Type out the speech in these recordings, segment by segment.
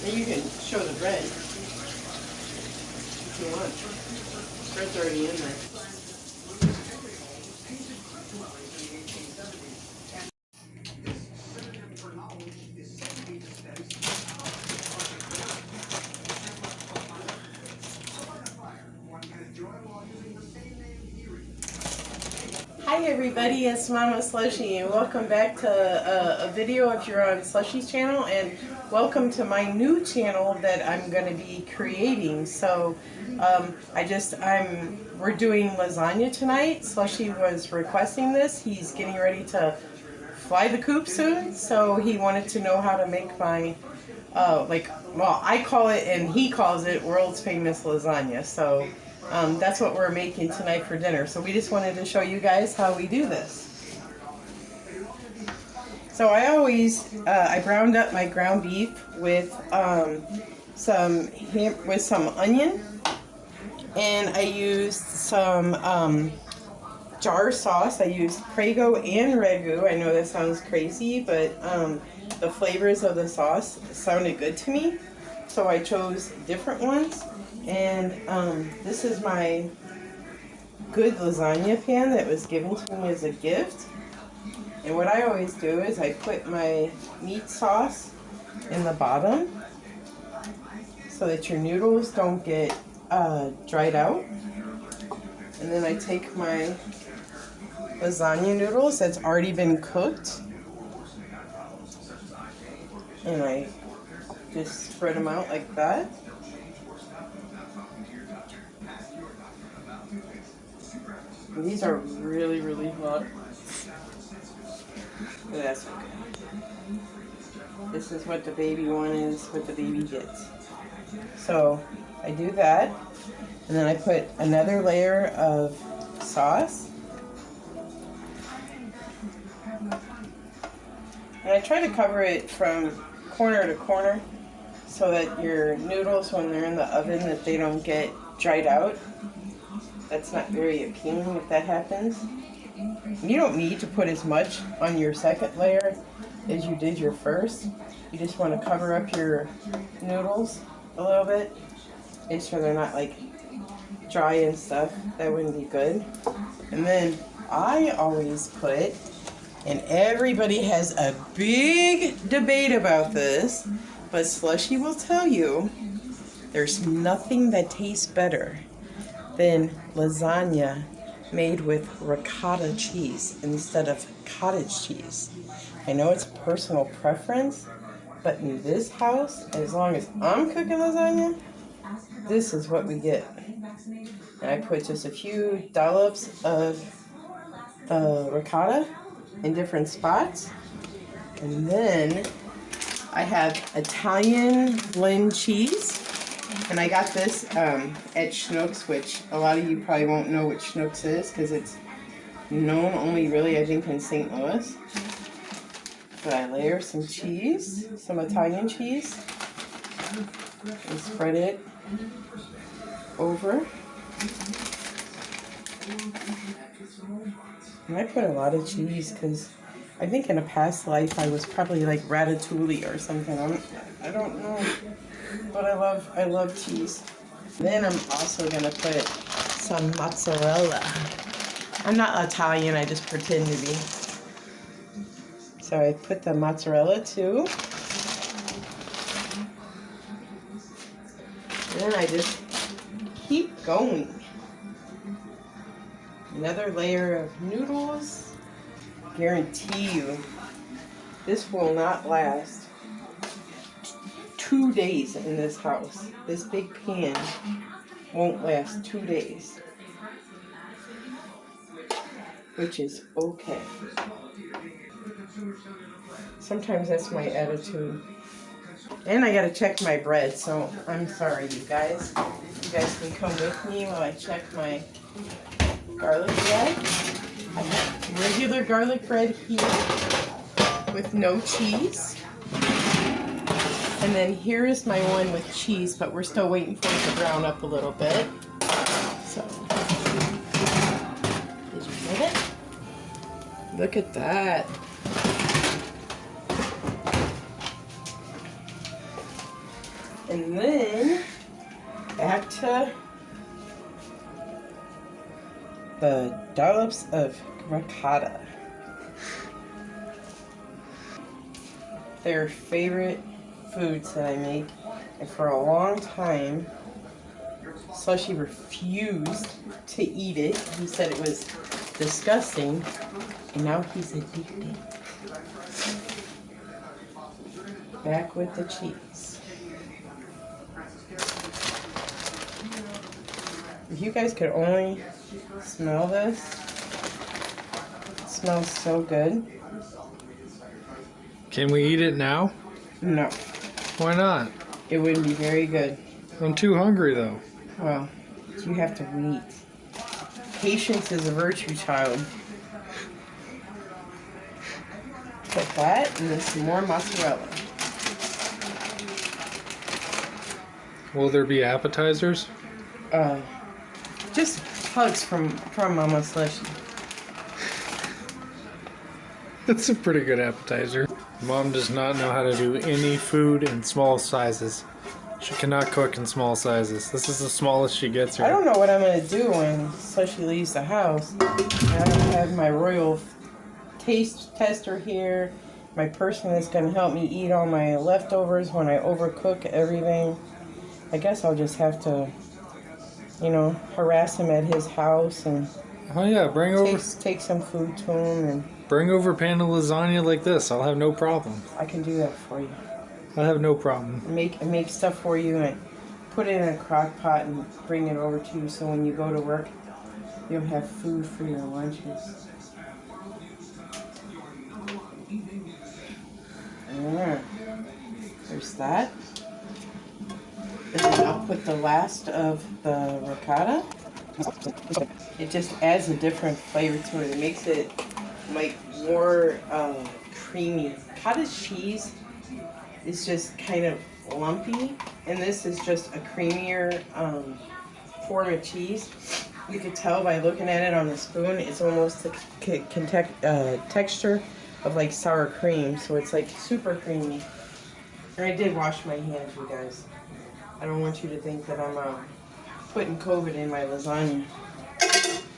And you can show the bread if you want. Bread's already in there. Hi everybody, it's Mama Slushie and welcome back to a video if you're on Slushie's channel, and welcome to my new channel that I'm going to be creating. So we're doing lasagna tonight. Slushie was requesting this. He's getting ready to fly the coop soon, so he wanted to know how to make my I call it and he calls it world's famous lasagna. So that's what we're making tonight for dinner. So we just wanted to show you guys how we do this. So I browned up my ground beef with some onion, and I used some jar sauce. I used Prego and Ragu. I know that sounds crazy, but the flavors of the sauce sounded good to me, so I chose different ones. And this is my good lasagna pan that was given to me as a gift. And what I always do is I put my meat sauce in the bottom so that your noodles don't get dried out. And then I take my lasagna noodles that's already been cooked, and I just spread them out like that. And these are really, really hot. But that's okay. This is what the baby one is, what the baby gets. So I do that, and then I put another layer of sauce. And I try to cover it from corner to corner so that your noodles, when they're in the oven, that they don't get dried out. That's not very appealing if that happens. You don't need to put as much on your second layer as you did your first. You just want to cover up your noodles a little bit, make sure they're not like dry and stuff. That wouldn't be good. And then I always put, and everybody has a big debate about this, but Slushie will tell you there's nothing that tastes better than lasagna made with ricotta cheese instead of cottage cheese. I know it's personal preference, but in this house, as long as I'm cooking lasagna, this is what we get. And I put just a few dollops of ricotta in different spots. And then I have Italian blend cheese. And I got this at Schnucks, which a lot of you probably won't know what Schnucks is because it's known only really, I think, in St. Louis. But I layer some cheese, some Italian cheese, and spread it over. And I put a lot of cheese because I think in a past life I was probably like ratatouille or something. I don't know. But I love cheese. Then I'm also gonna put some mozzarella. I'm not Italian, I just pretend to be. So I put the mozzarella too. And then I just keep going. Another layer of noodles. Guarantee you, this will not last 2 days in this house. This big pan won't last 2 days, which is okay. Sometimes that's my attitude. And I gotta check my bread, so I'm sorry, you guys. You guys can come with me while I check my garlic bread. I have regular garlic bread here with no cheese. And then here is my one with cheese, but we're still waiting for it to brown up a little bit. So, did you get it? Look at that. And then back to the dollops of ricotta. Their favorite foods that I make, and for a long time Slushie refused to eat it. He said it was disgusting, and now he's addicted. Back with the cheese. If you guys could only smell this, it smells so good. Can we eat it now? No. Why not? It wouldn't be very good. I'm too hungry though. Well, you have to wait. Patience is a virtue, child. Put that and then some more mozzarella. Will there be appetizers? Just hugs from Mama Slushie. That's a pretty good appetizer. Mom does not know how to do any food in small sizes. She cannot cook in small sizes. This is the smallest she gets here. I don't know what I'm going to do when Slushie leaves the house. I don't have my royal taste tester here. My person is going to help me eat all my leftovers when I overcook everything. I guess I'll just have to, you know, harass him at his house and oh yeah, take some food to him, and bring over a pan of lasagna like this. I'll have no problem. I can do that for you. I'll have no problem. Make stuff for you and put it in a crock pot and bring it over to you, so when you go to work, you'll have food for your lunches. There's that. And then I'll put the last of the ricotta. It just adds a different flavor to it. It makes it like more creamy. Cottage cheese is just kind of lumpy, and this is just a creamier form of cheese. You can tell by looking at it on the spoon, it's almost the texture of like sour cream, so it's like super creamy. And I did wash my hands, you guys. I don't want you to think that I'm putting COVID in my lasagna.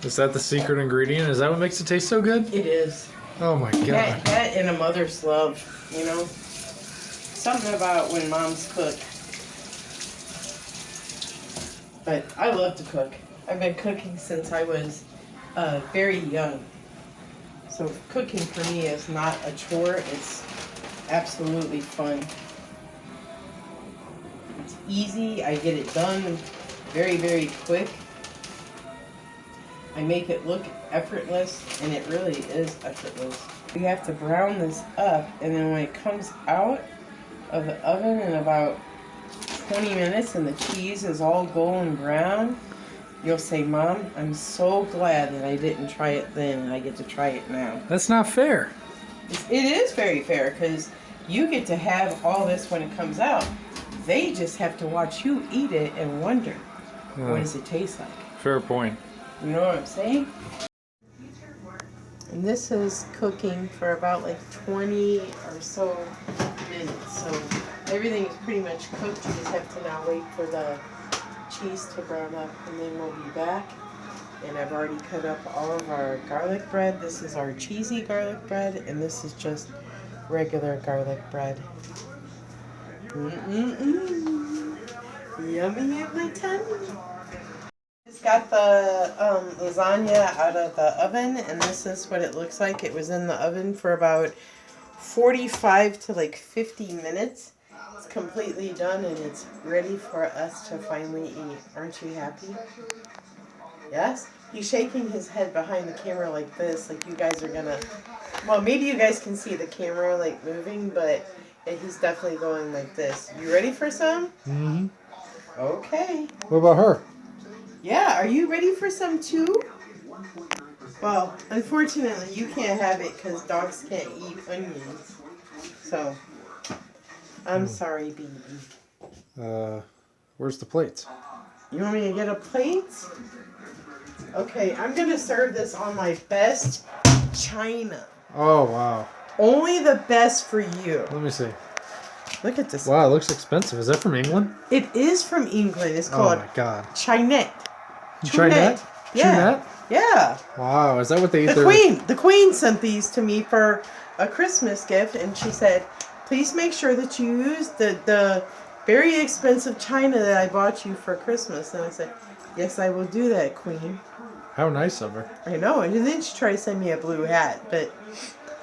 Is that the secret ingredient? Is that what makes it taste so good? It is. Oh my god. That and a mother's love, you know? Something about when moms cook. But I love to cook. I've been cooking since I was very young. So cooking for me is not a chore, it's absolutely fun. It's easy, I get it done very, very quick. I make it look effortless, and it really is effortless. You have to brown this up, and then when it comes out of the oven in about 20 minutes and the cheese is all golden brown, you'll say, Mom, I'm so glad that I didn't try it then and I get to try it now. That's not fair. It is very fair, because you get to have all this when it comes out. They just have to watch you eat it and wonder, what does it taste like? Fair point. You know what I'm saying? And this is cooking for about like 20 or so minutes. So everything is pretty much cooked. You just have to now wait for the cheese to brown up, and then we'll be back. And I've already cut up all of our garlic bread. This is our cheesy garlic bread, and this is just regular garlic bread. Yummy in my tummy. Just got the lasagna out of the oven, and this is what it looks like. It was in the oven for about 45 to like 50 minutes. It's completely done, and it's ready for us to finally eat. Aren't you happy? Yes? He's shaking his head behind the camera like this, like you guys are gonna... Well, maybe you guys can see the camera like moving, but he's definitely going like this. You ready for some? Mm-hmm. Okay. What about her? Yeah, are you ready for some too? Well, unfortunately, you can't have it because dogs can't eat onions. So, I'm sorry, baby. Where's the plates? You want me to get a plate? Okay, I'm going to serve this on my best china. Oh, wow. Only the best for you. Let me see. Look at this. Wow, it looks expensive. Is that from England? It is from England. It's Oh called my god. Chinette. Trinette? Yeah. Yeah. Wow, is that what they eat there? The Queen sent these to me for a Christmas gift, and she said, please make sure that you use the very expensive china that I bought you for Christmas. And I said, yes, I will do that, Queen. How nice of her. I know. And then she tried to send me a blue hat, but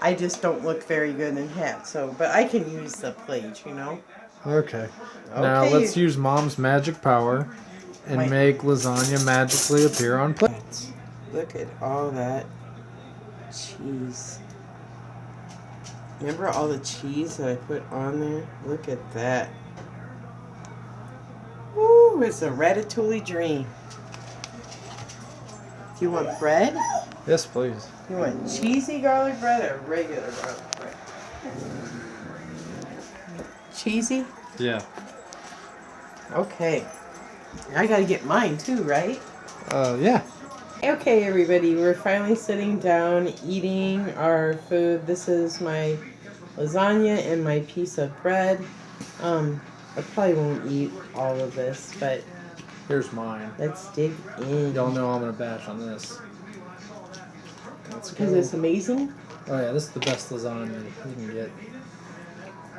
I just don't look very good in hats. So, but I can use the plate, you know. Okay. Now let's use Mom's magic power and make lasagna magically appear on plates. Look at all that cheese. Remember all the cheese that I put on there? Look at that. Woo, it's a ratatouille dream. Do you want bread? Yes, please. You want cheesy garlic bread or regular garlic bread? Cheesy? Yeah. Okay. I gotta get mine too, right? Yeah. Okay, everybody, we're finally sitting down eating our food. This is my lasagna and my piece of bread. I probably won't eat all of this, but Here's mine. let's dig in. Y'all know I'm gonna bash on this. Let's go. Because it's amazing. Oh yeah, this is the best lasagna you can get.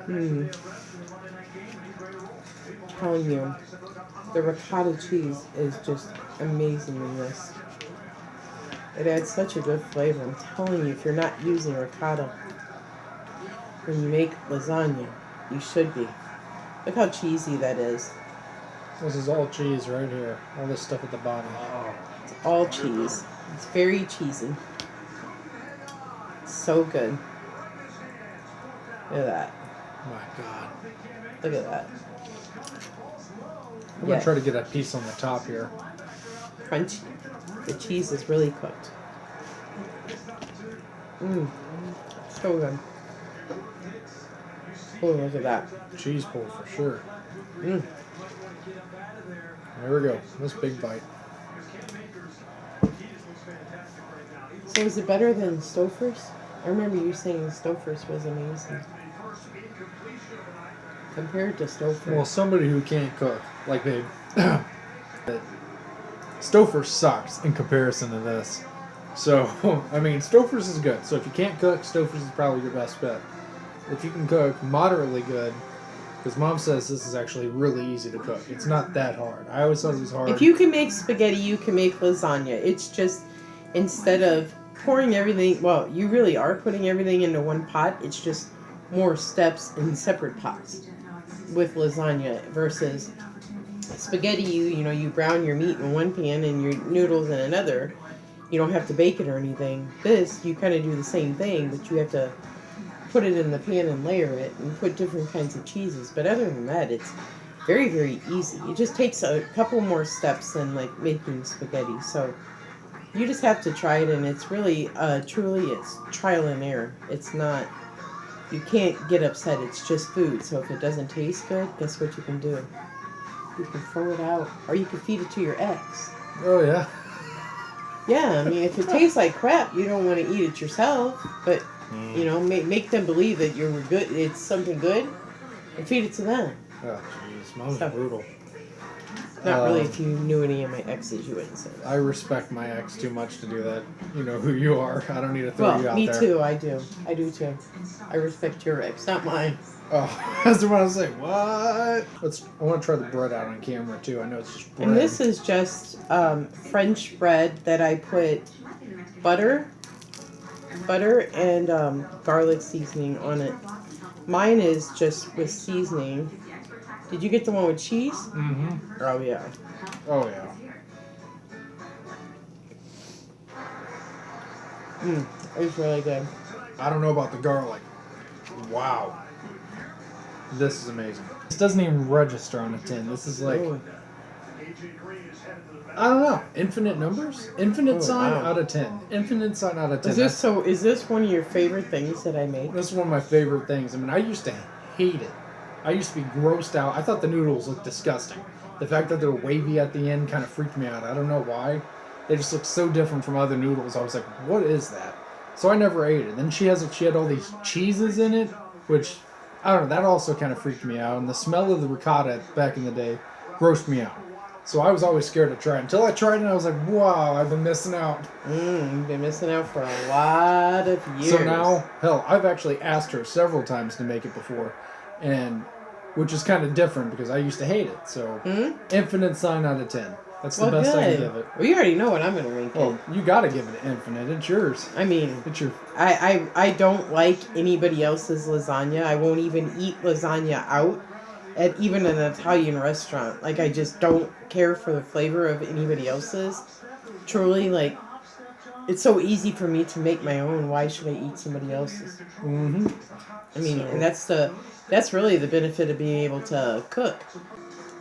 I'm telling you, the ricotta cheese is just amazing in this. It adds such a good flavor. I'm telling you, if you're not using ricotta when you make lasagna, you should be. Look how cheesy that is. This is all cheese right here. All this stuff at the bottom. It's all cheese. It's very cheesy. So good. Look at that. My God. Look at that. I'm gonna try to get a piece on the top here. Crunchy. The cheese is really cooked. So good. Oh, look at that. Cheese pull for sure. Mm. There we go. This big bite. So is it better than Stouffer's? I remember you saying Stouffer's was amazing. Compared to Stouffer's. Well, somebody who can't cook, like babe, Stouffer's sucks in comparison to this. So, I mean, Stouffer's is good. So if you can't cook, Stouffer's is probably your best bet. If you can cook moderately good, because Mom says this is actually really easy to cook. It's not that hard. I always thought it was hard. If you can make spaghetti, you can make lasagna. It's just, instead of pouring everything, well, you really are putting everything into one pot. It's just more steps in separate pots with lasagna versus spaghetti. You brown your meat in one pan and your noodles in another. You don't have to bake it or anything. This, you kind of do the same thing, but you have to put it in the pan and layer it and put different kinds of cheeses. But other than that, it's very, very easy. It just takes a couple more steps than like making spaghetti. So you just have to try it, and it's really, truly, it's trial and error. It's not, you can't get upset. It's just food. So if it doesn't taste good, guess what you can do? You can throw it out, or you can feed it to your ex. Oh, yeah. Yeah, I mean, if it tastes like crap, you don't want to eat it yourself, but make them believe that you're good. It's something good, and feed it to them. Oh, jeez. Mom's brutal. Not really. If you knew any of my exes, you wouldn't say that. I respect my ex too much to do that. You know who you are. I don't need to throw you out me there. too. I do. I do too. I respect your ex, not mine. Oh, that's what I was saying. What? I want to try the bread out on camera too. I know it's just bread. And this is just French bread that I put butter and garlic seasoning on it. Mine is just with seasoning. Did you get the one with cheese? Mm-hmm. Oh yeah. Oh yeah. It's really good. I don't know about the garlic. Wow. This is amazing. This doesn't even register on a tin. This is like, I don't know, infinite numbers? Infinite sign out of 10. Infinite sign out of 10. Is this one of your favorite things that I make? This is one of my favorite things. I mean, I used to hate it. I used to be grossed out. I thought the noodles looked disgusting. The fact that they're wavy at the end kind of freaked me out. I don't know why. They just look so different from other noodles. I was like, what is that? So I never ate it. Then she had all these cheeses in it, which I don't know, that also kind of freaked me out. And the smell of the ricotta back in the day grossed me out. So I was always scared to try it. Until I tried it, and I was like, wow, I've been missing out. You've been missing out for a lot of years. So now, hell, I've actually asked her several times to make it before. And, which is kind of different because I used to hate it. So, infinite sign out of 10. That's the best I can give it. Well, you already know what I'm going to rank Well, it. you got to give it an infinite. It's yours. I mean, It's your... I don't like anybody else's lasagna. I won't even eat lasagna out at even an Italian restaurant. Like, I just don't care for the flavor of anybody else's. Truly, like, it's so easy for me to make my own. Why should I eat somebody else's? Mm-hmm. I mean, and that's really the benefit of being able to cook.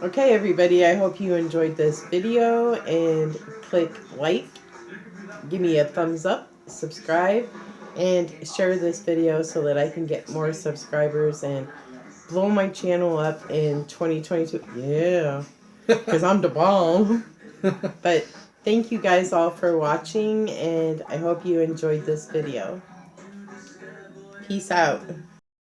Okay, everybody, I hope you enjoyed this video, and click like, give me a thumbs up, subscribe, and share this video so that I can get more subscribers and blow my channel up in 2022. Yeah, because I'm the bomb. But thank you guys all for watching, and I hope you enjoyed this video. Peace out.